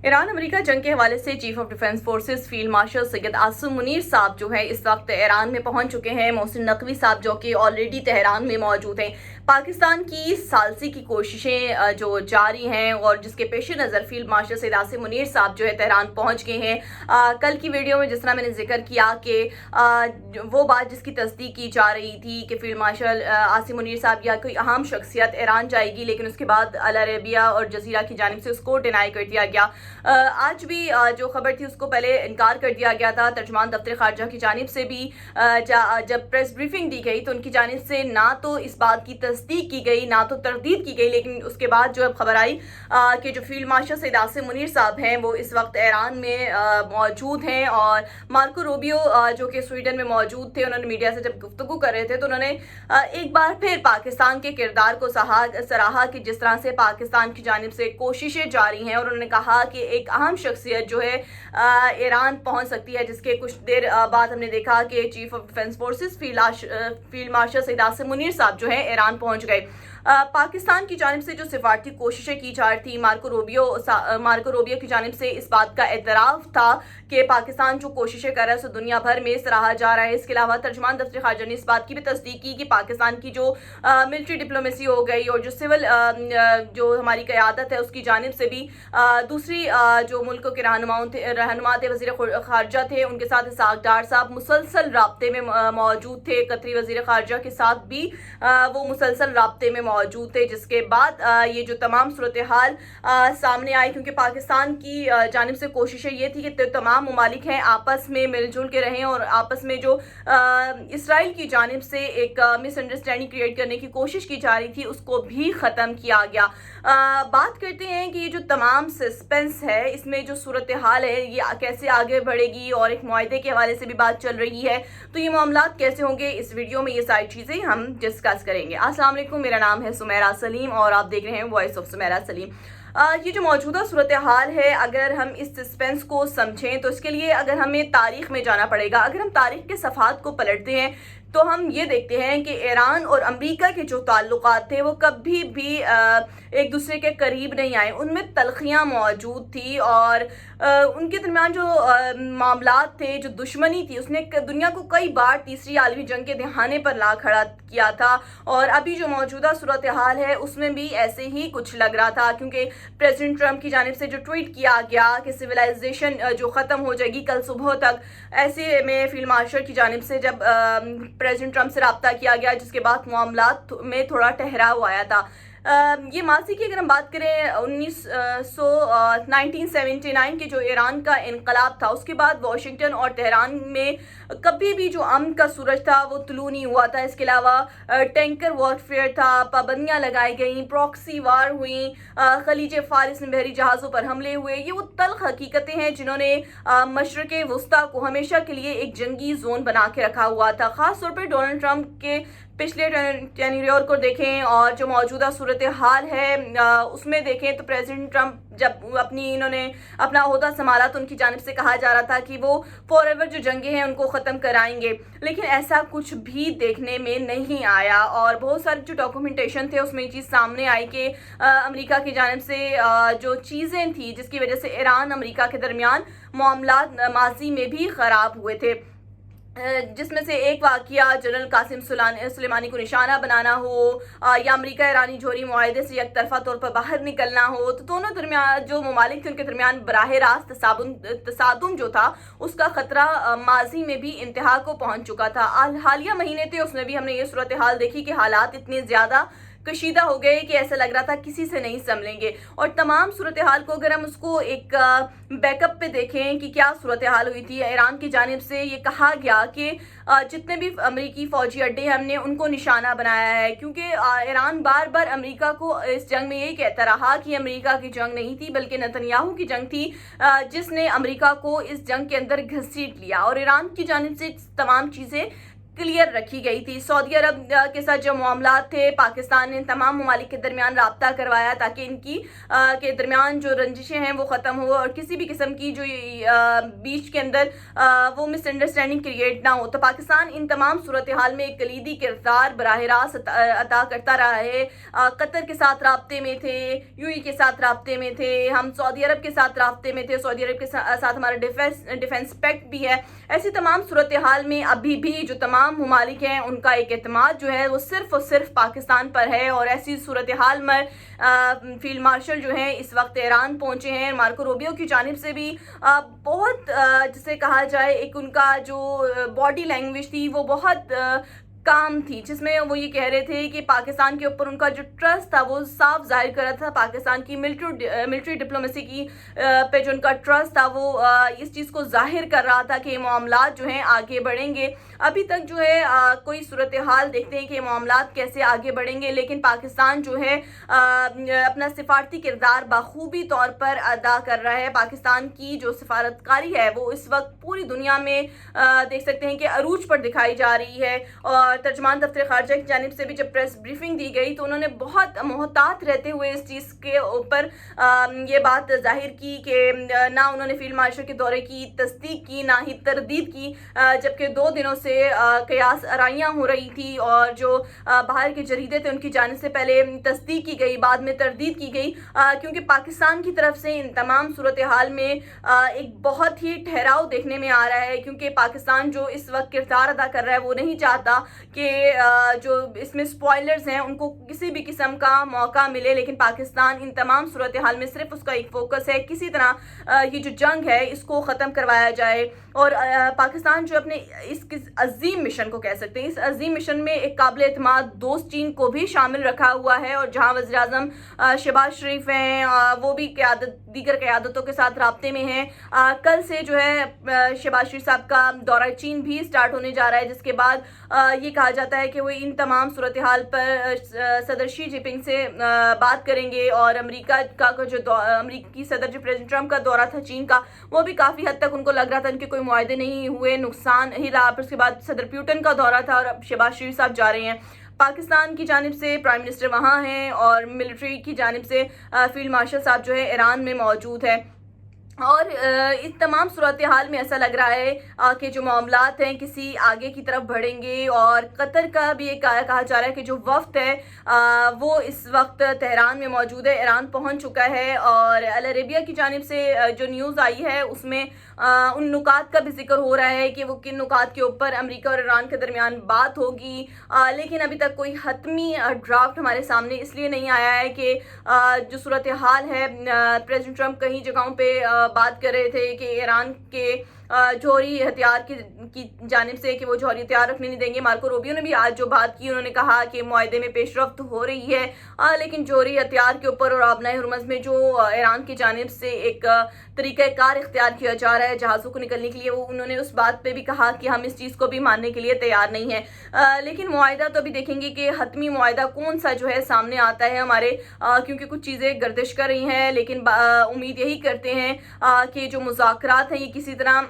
Iran America जंग के हवाले से chief of defence forces field marshal Syed Asim Munir साहब जो है इस वक्त ईरान में पहुंच चुके हैं। मोहसिन नकवी साहब जो कि ऑलरेडी तेहरान में मौजूद हैं। पाकिस्तान की सालसी की कोशिशें जो जारी हैं और जिसके पेश नज़र फील्ड मार्शल सैयद आसिम मुनीर साहब जो है तेहरान पहुंच गए हैं। कल की वीडियो में जिस तरह मैंने जिक्र किया कि वो बात जिसकी तस्दीक की जा रही थी कि फील्ड मार्शल आसिम मुनीर साहब या कोई अहम शख्सियत ईरान जाएगी, लेकिन उसके बाद अल अरेबिया और जजीरा की जानिब से उसको डिनाई कर दिया गया। आज भी जो खबर थी उसको पहले इनकार कर दिया गया था। तर्जुमान दफ्तर खारजा की जानिब से भी जब प्रेस ब्रीफिंग दी गई तो उनकी जानिब से ना तो इस बात की तस्दीक की गई ना तो तरदीद की गई, लेकिन उसके बाद जो अब खबर आई कि जो फील्ड मार्शल सैयद आसिम मुनीर साहब हैं वो इस वक्त ईरान में मौजूद हैं। और मार्को रूबियो जो कि स्वीडन में मौजूद थे, उन्होंने मीडिया से जब गुफ्तगू कर रहे थे तो उन्होंने एक बार फिर पाकिस्तान के किरदार को सराहा कि जिस तरह से पाकिस्तान की जानिब से कोशिशें जारी हैं। और उन्होंने कहा कि एक अहम शख्सियत जो है ईरान पहुंच सकती है, जिसके कुछ देर बाद हमने देखा कि chief of defence forces field marshal Syed Asim Munir साहब जो है ईरान पहुंच गए। पाकिस्तान की जानिब से जो सिफारती कोशिशें की जा रही थी, मार्को रूबियो की जानिब से इस बात का एतराफ़ था कि पाकिस्तान जो कोशिशें कर रहा है उसे दुनिया भर में सराहा जा रहा है। इसके अलावा तर्जुमान दफ्तर खारजा ने इस बात की भी तस्दीक की कि पाकिस्तान की जो मिलिट्री डिप्लोमेसी हो गई और जो सिविल जो हमारी क़यादत है उसकी जानिब से भी दूसरी जो मुल्कों के रहनुमा थे, वज़ीर खारजा थे, उनके साथ इसहाक डार साहब मुसलसल राब्ते में मौजूद थे। कतरी वज़ीर खारजा के साथ भी वो मुसलसल राब्ते में मौजूद थे। जिसके बाद ये जो तमाम सूरत हाल सामने आई, क्योंकि पाकिस्तान की जानिब से कोशिशें ये थी कि तमाम ममालिक हैं आपस में मिलजुल के रहें और आपस में जो इसराइल की जानिब से एक मिसअंडरस्टैंडिंग क्रिएट करने की कोशिश की जा रही थी उसको भी ख़त्म किया गया। बात करते हैं कि ये जो तमाम सस्पेंस है इसमें जो सूरत हाल है ये कैसे आगे बढ़ेगी और एक मुआहदे के हवाले से भी बात चल रही है, तो ये मामलात कैसे होंगे, इस वीडियो में ये सारी चीज़ें हम डिस्कस करेंगे। अस्सलाम वालेकुम, मेरा नाम है सुमेरा सलीम और आप देख रहे हैं वॉइस ऑफ सुमेरा सलीम। ये जो मौजूदा सूरत हाल है, अगर हम इस सस्पेंस को समझें तो इसके लिए अगर हमें तारीख़ में जाना पड़ेगा। अगर हम तारीख़ के सफ़हात को पलटते हैं तो हम ये देखते हैं कि ईरान और अमेरिका के जो ताल्लुकात थे वो कभी भी एक दूसरे के करीब नहीं आए, उनमें तलखियाँ मौजूद थी और उनके दरमियान जो मामलात थे, जो दुश्मनी थी, उसने दुनिया को कई बार तीसरी आलमी जंग के दहाने पर ला खड़ा किया था। और अभी जो मौजूदा सूरत हाल है उसमें भी ऐसे ही कुछ लग रहा था, क्योंकि प्रेसिडेंट ट्रंप की जानिब से जो ट्वीट किया गया कि सिविलाइजेशन जो ख़त्म हो जाएगी कल सुबह तक, ऐसे में फील्ड मार्शल की जानिब से जब प्रेसिडेंट ट्रंप से रब्ता किया गया, जिसके बाद मामलात में थोड़ा ठहराव आया था। ये माजी की अगर हम बात करें 1979 के जो ईरान का इनकलाब था, उसके बाद वाशिंगटन और तेहरान में कभी भी जो अमन का सूरज था वो तुलू नहीं हुआ था। इसके अलावा टैंकर वॉरफेयर था, पाबंदियाँ लगाई गई, प्रॉक्सी वार हुई, खलीज फारिस में बहरी जहाज़ों पर हमले हुए। ये वो तल्ख हकीकतें हैं जिन्होंने मशरक़ वस्ता को हमेशा के लिए एक जंगी जोन बना के रखा हुआ था। ख़ास तौर पर डोनाल्ड ट्रंप के पिछले टेन्योर को देखें और जो मौजूदा सूरत हाल है उसमें देखें तो प्रेसिडेंट ट्रंप जब इन्होंने अपना ओहदा संभाला तो उनकी जानिब से कहा जा रहा था कि वो फॉरएवर जो जंगे हैं उनको ख़त्म कराएंगे, लेकिन ऐसा कुछ भी देखने में नहीं आया। और बहुत सारे जो डॉक्यूमेंटेशन थे उसमें ये चीज़ सामने आई कि अमेरिका की जानिब से जो चीज़ें थी जिसकी वजह से ईरान अमेरिका के दरमियान मामलात माजी में भी ख़राब हुए थे, जिसमें से एक वाक़या जनरल कासिम सुलेमानी को निशाना बनाना हो या अमेरिका ईरानी जोहरी मुआहदे से एक तरफा तौर पर बाहर निकलना हो, तो दोनों दरमियान जो ममालिक थे उनके दरमियान बराह रास्त तसादुम जो था उसका ख़तरा माजी में भी इंतहा को पहुँच चुका था। हालिया महीने थे उसमें भी हमने ये सूरत हाल देखी कि हालात इतने ज़्यादा कशीदा हो गए कि ऐसा लग रहा था किसी से नहीं संभलेंगे। और तमाम सूरत हाल को अगर हम उसको एक बैकअप पे देखें कि क्या सूरत हाल हुई थी, ईरान की जानिब से ये कहा गया कि जितने भी अमेरिकी फ़ौजी अड्डे हमने उनको निशाना बनाया है, क्योंकि ईरान बार बार अमेरिका को इस जंग में यही कहता रहा कि अमेरिका की जंग नहीं थी बल्कि नेतन्याहू की जंग थी, जिसने अमेरिका को इस जंग के अंदर घसीट लिया। और ईरान की जानिब से तमाम चीज़ें क्लियर रखी गई थी। सऊदी अरब के साथ जो मामलात थे, पाकिस्तान ने तमाम ममालिक के दरमियान राब्ता करवाया ताकि इनकी के दरमियान जो रंजिशें हैं वो ख़त्म हो और किसी भी किस्म की जो बीच के अंदर वो मिसअंडरस्टैंडिंग क्रिएट ना हो। तो पाकिस्तान इन तमाम सूरत हाल में एक कलीदी किरदार बराह रास्त अता करता रहा है। कतर के साथ राब्ते में थे, यूएई के साथ राब्ते में थे, हम सऊदी अरब के साथ राब्ते में थे, सऊदी अरब के साथ हमारा डिफेंस पैक्ट भी है। ऐसी तमाम सूरत हाल में अभी भी जो तमाम ममालिक हैं उनका एक एतमाद जो है वो सिर्फ और सिर्फ पाकिस्तान पर है। और ऐसी सूरत हाल में फील्ड मार्शल जो हैं इस वक्त ईरान पहुंचे हैं। मार्को रूबियो की जानिब से भी बहुत जिसे कहा जाए एक उनका जो बॉडी लैंग्वेज थी वो बहुत काम थी, जिसमें वो ये कह रहे थे कि पाकिस्तान के ऊपर उनका जो ट्रस्ट था वो साफ जाहिर कर रहा था। पाकिस्तान की मिलिट्री डिप्लोमेसी की पे जो उनका ट्रस्ट था वो इस चीज़ को जाहिर कर रहा था कि ये मामलात जो हैं आगे बढ़ेंगे। अभी तक जो है कोई सूरत हाल देखते हैं कि मामलात कैसे आगे बढ़ेंगे, लेकिन पाकिस्तान जो है अपना सिफारती किरदार बखूबी तौर पर अदा कर रहा है। पाकिस्तान की जो सिफारतकारी है वो इस वक्त पूरी दुनिया में देख सकते हैं कि अरूज पर दिखाई जा रही है। और तर्जमान दफ्तर खारजा की जानिब से भी जब प्रेस ब्रीफिंग दी गई तो उन्होंने बहुत मोहतात रहते हुए इस चीज़ के ऊपर ये बात जाहिर की कि ना उन्होंने फील्ड मार्शल के दौरे की तस्दीक की ना ही तरदीद की, जबकि 2 दिनों से कयास आराइयाँ हो रही थी और जो बाहर के जरीदे थे उनकी जानिब से पहले तस्दीक की गई, बाद में तरदीद की गई, क्योंकि पाकिस्तान की तरफ से इन तमाम सूरत हाल में एक बहुत ही ठहराव देखने में आ रहा है। क्योंकि पाकिस्तान जो इस वक्त किरदार अदा कर रहा है वो नहीं चाहता कि जो इसमें स्पॉयलर्स हैं उनको किसी भी किस्म का मौका मिले, लेकिन पाकिस्तान इन तमाम सूरत हाल में सिर्फ उसका एक फोकस है किसी तरह ये जो जंग है इसको ख़त्म करवाया जाए। और पाकिस्तान जो अपने इस अजीम मिशन को कह सकते हैं, इस अजीम मिशन में एक काबिल एतमाद दोस्त चीन को भी शामिल रखा हुआ है। और जहाँ वज़ीर आज़म शहबाज शरीफ हैं वो भी दीगर क़यादतों के साथ राब्ते में हैं। कल से जो है शहबाज शरीफ साहब का दौरा चीन भी स्टार्ट होने जा रहा है, जिसके बाद ये कहा जाता है कि वो इन तमाम सूरत हाल पर सदर शी जिनपिंग से बात करेंगे। और अमेरिका का जो अमेरिकी सदर जो प्रेसिडेंट ट्रंप का दौरा था चीन का, वो भी काफ़ी हद तक उनको लग रहा था उनके कोई मुआहदे नहीं हुए, नुकसान ही रहा। फिर उसके बाद सदर प्यूटन का दौरा था और अब शहबाज शरीफ साहब जा रहे हैं। पाकिस्तान की जानिब से प्राइम मिनिस्टर वहाँ हैं और मिलिट्री की जानिब से फील्ड मार्शल साहब जो है ईरान में मौजूद है। और इस तमाम सूरत हाल में ऐसा लग रहा है कि जो मामलात हैं किसी आगे की तरफ बढ़ेंगे। और कतर का भी एक कहा जा रहा है कि जो वफ्द है वो इस वक्त तेहरान में मौजूद है, ईरान पहुंच चुका है। और अल अरेबिया की जानिब से जो न्यूज़ आई है उसमें उन नुकात का भी जिक्र हो रहा है कि वो किन नुकात के ऊपर अमेरिका और ईरान के दरमियान बात होगी, लेकिन अभी तक कोई हतमी ड्राफ्ट हमारे सामने इसलिए नहीं आया है कि जो सूरत हाल है प्रेसिडेंट ट्रंप कई जगहों पे बात कर रहे थे कि ईरान के जौहरी हथियार की जानिब से कि वो जौहरी हथियार रखने नहीं देंगे। मार्को रूबियो ने भी आज जो बात की उन्होंने कहा कि मुआहदे में पेशरफ्त हो रही है, लेकिन जौहरी हथियार के ऊपर और आबनाए हुर्मज़ में जो ईरान की जानिब से एक तरीक़ाकार इख्तियार किया जा रहा है जहाज़ों को निकलने के लिए, वो उन्होंने उस बात पे भी कहा कि हम इस चीज़ को भी मानने के लिए तैयार नहीं है। लेकिन मुआहदा तो अभी देखेंगे कि हतमी मुआहदा कौन सा जो है सामने आता है हमारे, क्योंकि कुछ चीज़ें गर्दिश कर रही हैं, लेकिन उम्मीद यही करते हैं कि जो मुज़ाकरात हैं ये किसी तरह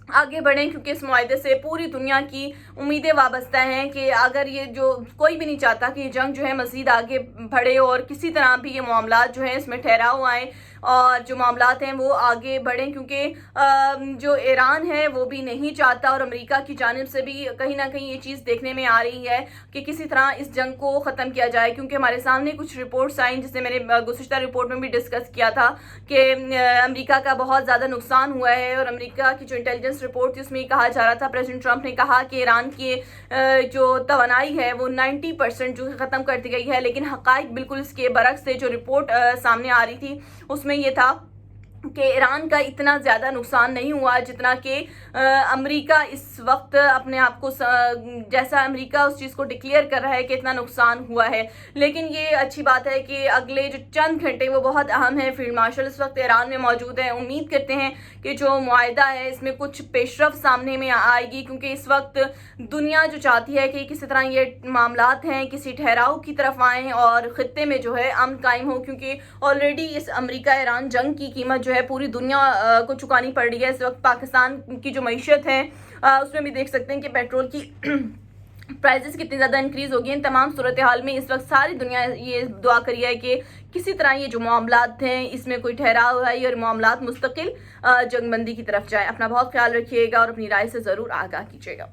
आगे बढ़ें, क्योंकि इस मुआहदे से पूरी दुनिया की उम्मीदें वाबस्ता हैं कि अगर ये जो कोई भी नहीं चाहता कि ये जंग जो है मज़ीद आगे बढ़े और किसी तरह भी ये मामलात जो हैं इसमें ठहराव आए और जो मामलात हैं वो आगे बढ़ें, क्योंकि जो ईरान है वो भी नहीं चाहता और अमेरिका की जानिब से भी कहीं ना कहीं ये चीज़ देखने में आ रही है कि किसी तरह इस जंग को ख़त्म किया जाए। क्योंकि हमारे सामने कुछ रिपोर्ट्स आई जिससे मैंने गुज़िश्ता रिपोर्ट में भी डिस्कस किया था कि अमेरिका का बहुत ज़्यादा नुकसान हुआ है। और अमेरिका की जो इंटेलिजेंस रिपोर्ट थी उसमें कहा जा रहा था, प्रेसिडेंट ट्रंप ने कहा कि ईरान की जो तवानाई है वो 90% जो ख़त्म कर दी गई है, लेकिन हक़ाइक़ बिल्कुल इसके बरक्स से जो रिपोर्ट सामने आ रही थी उसमें ये था कि ईरान का इतना ज़्यादा नुकसान नहीं हुआ जितना कि अमेरिका इस वक्त अपने आप को जैसा अमेरिका उस चीज़ को डिक्लेयर कर रहा है कि इतना नुकसान हुआ है। लेकिन ये अच्छी बात है कि अगले जो चंद घंटे वो बहुत अहम है। फील्ड मार्शल इस वक्त ईरान में मौजूद है। उम्मीद करते हैं कि जो मुआहदा है इसमें कुछ पेशरफ सामने में आएगी, क्योंकि इस वक्त दुनिया जो चाहती है कि किसी तरह ये मामलात हैं किसी ठहराव की तरफ आएँ और ख़ित्ते में जो है अमन कायम हो, क्योंकि ऑलरेडी इस अमेरिका ईरान जंग की कीमत جو ہے پوری دنیا کو چکانی پڑ رہی ہے. اس وقت پاکستان کی جو معیشت ہے اس میں بھی دیکھ سکتے ہیں کہ پیٹرول کی پرائزز کتنی زیادہ انکریز ہو گئی. ان تمام صورتحال میں اس وقت ساری دنیا یہ دعا کری ہے کہ کسی طرح یہ جو معاملات ہیں اس میں کوئی ٹھہراؤ ہے اور معاملات مستقل جنگ بندی کی طرف جائیں. اپنا بہت خیال رکھیے گا اور اپنی رائے سے ضرور آگاہ کیجیے گا.